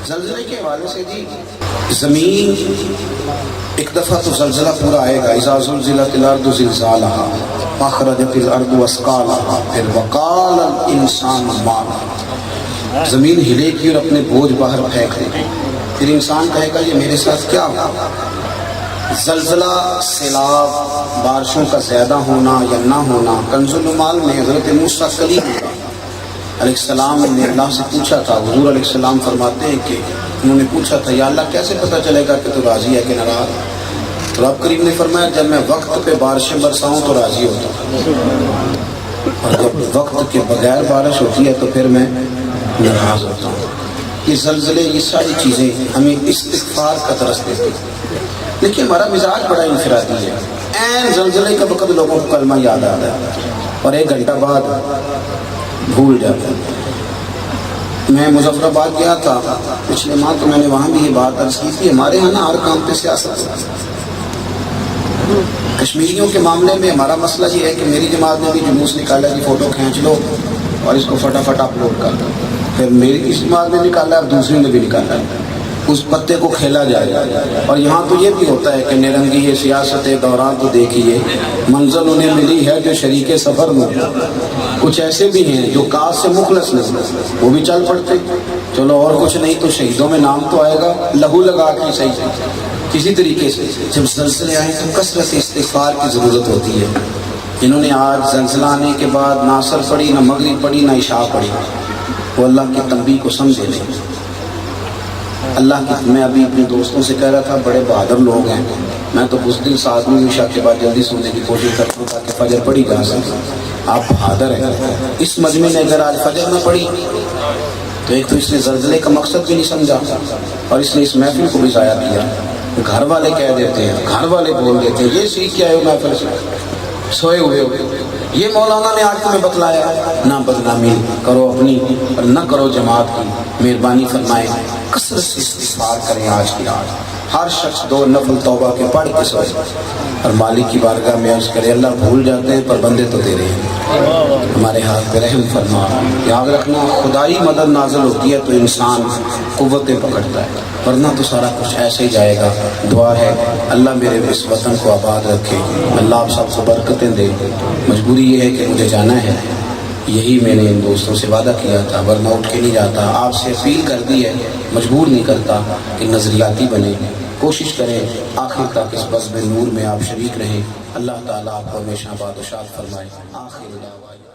زلزلے کے حوالے سے جی زمین ایک دفعہ تو زلزلہ پورا آئے گا، اذا زلزلت الارض زلزالہا واخرجت الارض اثقالہا، پھر وقال الانسان ما لہا، زمین ہلے گی اور اپنے بوجھ باہر پھینک دے گی، پھر انسان کہے گا یہ میرے ساتھ کیا ہوا؟ زلزلہ، سیلاب، بارشوں کا زیادہ ہونا یا نہ ہونا۔ کنز المال میں حضرت موسیٰ کلیم علیہ السلام نے اللہ سے پوچھا تھا، حضور علیہ السلام فرماتے ہیں کہ انہوں نے پوچھا تھا یا اللہ کیسے پتہ چلے گا کہ تو راضی ہے کہ ناراض؟ تو رب کریم نے فرمایا جب میں وقت پہ بارشیں برساؤں تو راضی ہوتا ہوں، اور جب وقت کے بغیر بارش ہوتی ہے تو پھر میں ناراض ہوتا ہوں۔ یہ زلزلے، یہ ساری چیزیں ہمیں استغفار کا درس دیتی ہیں، لیکن ہمارا مزاج بڑا انفرادی ہے۔ عین زلزلے کا وقت لوگوں کو کلمہ یاد آتا ہے اور ایک گھنٹہ بعد بھول جاتا ہے۔ میں مظفر آباد گیا تھا پچھلے ماہ، تو میں نے وہاں بھی یہ بات عرض کی تھی، ہمارے ہاں نا ہر کام پہ سیاست ہوتی ہے۔ کشمیریوں کے معاملے میں ہمارا مسئلہ یہ ہے کہ میری جماعت نے بھی جلوس نکالا کہ فوٹو کھینچ لو اور اس کو فٹافٹ اپلوڈ کر دو، پھر میری کسی جماعت نے نکالا اور دوسری نے بھی نکالا، اس پتے کو کھیلا جائے گا۔ اور یہاں تو یہ بھی ہوتا ہے کہ نرنگی ہے سیاست دوران، تو دیکھیے منزل انہیں ملی ہے جو شریک سفر میں، کچھ ایسے بھی ہیں جو کاج سے مخلص نہیں، وہ بھی چل پڑتے، چلو اور کچھ نہیں تو شہیدوں میں نام تو آئے گا، لہو لگا کے صحیح۔ کسی طریقے سے جب زلزلے آئیں تو کثرت استغفار کی ضرورت ہوتی ہے۔ جنہوں نے آج زلزلہ آنے کے بعد نہ عصر پڑھی، نہ مغرب پڑھی، نہ عشاء پڑھی، وہ اللہ کی تنبیہ کو سمجھے نہیں۔ اللہ کی، میں ابھی اپنے دوستوں سے کہہ رہا تھا بڑے بہادر لوگ ہیں، میں تو اس دن ساتھ میں عشاء کے بعد جلدی سونے کی کوشش کرتا ہوں تاکہ فجر پڑھی جا سکے۔ آپ بہادر ہیں۔ اس مجمع نے اگر آج فجر نہ پڑھی تو ایک تو اس نے زلزلے کا مقصد بھی نہیں سمجھا اور اس نے اس محفل کو بھی ضائع کیا۔ گھر والے کہہ دیتے ہیں، گھر والے بول دیتے ہیں یہ سیکھ کے آئے ہو محفل سے، سوئے ہوئے ہو، یہ مولانا نے آج تمہیں بتلایا۔ نہ بدنامی کرو اپنی اور نہ کرو جماعت کی، مہربانی فرمائے کثرت سے استغفار کریں۔ آج کی رات ہر شخص 2 نفل توبہ کے پڑھ کے سوئے اور مالک کی بارگاہ میں عرض کرے اللہ بھول جاتے ہیں پر بندے تو تیرے ہیں، ہمارے ہاتھ پہ رحم فرما۔ یاد رکھنا خدائی مدد نازل ہوتی ہے تو انسان قوتیں پکڑتا ہے، ورنہ تو سارا کچھ ایسے ہی جائے گا۔ دعا ہے اللہ میرے اس وطن کو آباد رکھے، اللہ آپ سب کو برکتیں دے۔ مجبوری یہ ہے کہ مجھے جانا ہے، یہی میں نے ان دوستوں سے وعدہ کیا تھا، ورنہ اٹھ کے نہیں جاتا۔ آپ سے اپیل کر دی ہے، مجبور نہیں کرتا کہ نظریاتی بنے، کوشش کریں آخر تک اس بزم نور میں آپ شریک رہیں۔ اللہ تعالیٰ آپ کو ہمیشہ باد و شاد فرمائے۔ آخر دعوانا